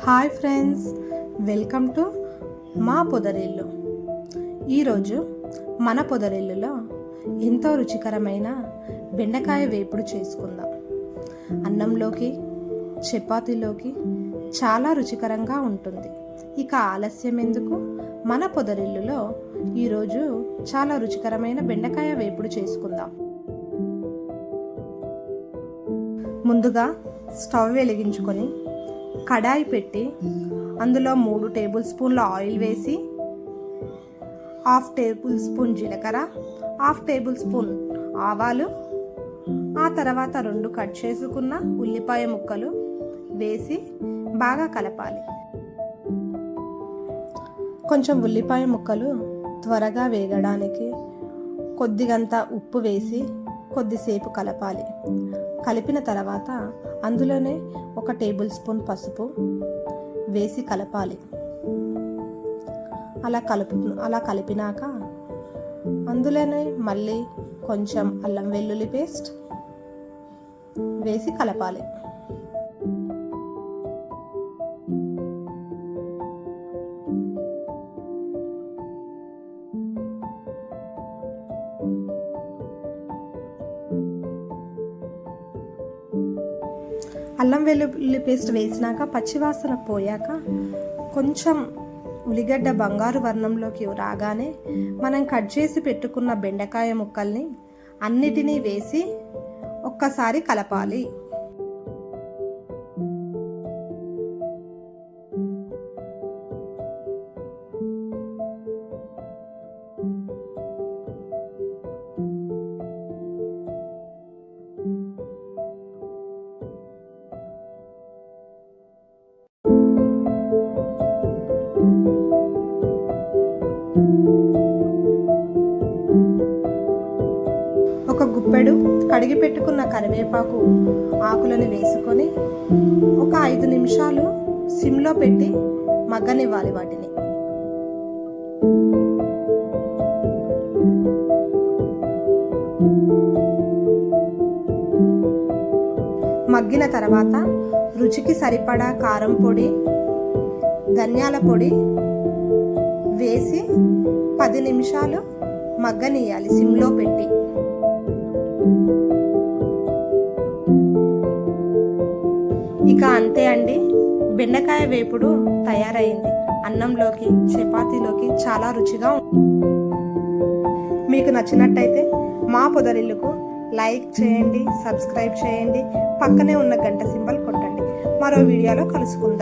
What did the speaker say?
Hi friends, welcome to మా పొదరిల్లు. ఈరోజు మన పొదరిల్లులో ఎంతో రుచికరమైన బెండకాయ వేపుడు చేసుకుందాం. అన్నంలోకి, చపాతీలోకి చాలా రుచికరంగా ఉంటుంది. ఇక ఆలస్యం ఎందుకు, మన పొదరిల్లులో ఈరోజు చాలా రుచికరమైన బెండకాయ వేపుడు చేసుకుందాం. ముందుగా స్టవ్ వెలిగించుకొని కడాయి పెట్టి అందులో 3 టేబుల్ స్పూన్ల ఆయిల్ వేసి 1/2 టేబుల్ స్పూన్ జీలకర్ర, 1/2 టేబుల్ స్పూన్ ఆవాలు, ఆ తర్వాత 2 కట్ చేసుకున్న ఉల్లిపాయ ముక్కలు వేసి బాగా కలపాలి. కొంచెం ఉల్లిపాయ ముక్కలు త్వరగా వేగడానికి కొద్దిగంత ఉప్పు వేసి కొద్దిసేపు కలపాలి. కలిపిన తర్వాత అందులోనే 1 టేబుల్ స్పూన్ పసుపు వేసి కలపాలి. అలా కలిపినాక అందులోనే మళ్ళీ కొంచెం అల్లం వెల్లుల్లి పేస్ట్ వేసి కలపాలి. అల్లం వెల్లుల్లి పేస్ట్ వేసినాక పచ్చివాసన పోయాక కొంచెం ఉల్లిగడ్డ బంగారు వర్ణంలోకి రాగానే మనం కట్ చేసి పెట్టుకున్న బెండకాయ ముక్కల్ని అన్నిటినీ వేసి ఒక్కసారి కలపాలి. ఒక గుప్పెడు కడిగి పెట్టుకున్న కరివేపాకు ఆకులను వేసుకొని ఒక 5 నిమిషాలు సిమ్లో పెట్టి మగ్గనివ్వాలి. వాటిని మగ్గిన తర్వాత రుచికి సరిపడా కారం పొడి, ధనియాల పొడి వేసి 10 నిమిషాలు మగ్గనియాలి సిమ్లో పెట్టి. ఇక అంతే అండి, బెండకాయ వేపుడు తయారైంది. అన్నంలోకి, చపాతీలోకి చాలా రుచిగా ఉంటుంది. మీకు నచ్చినట్టయితే మా పొదరిల్లుకు లైక్ చేయండి, సబ్స్క్రైబ్ చేయండి, పక్కనే ఉన్న గంట సింబల్ కొట్టండి. మరో వీడియోలో కలుసుకుందాం.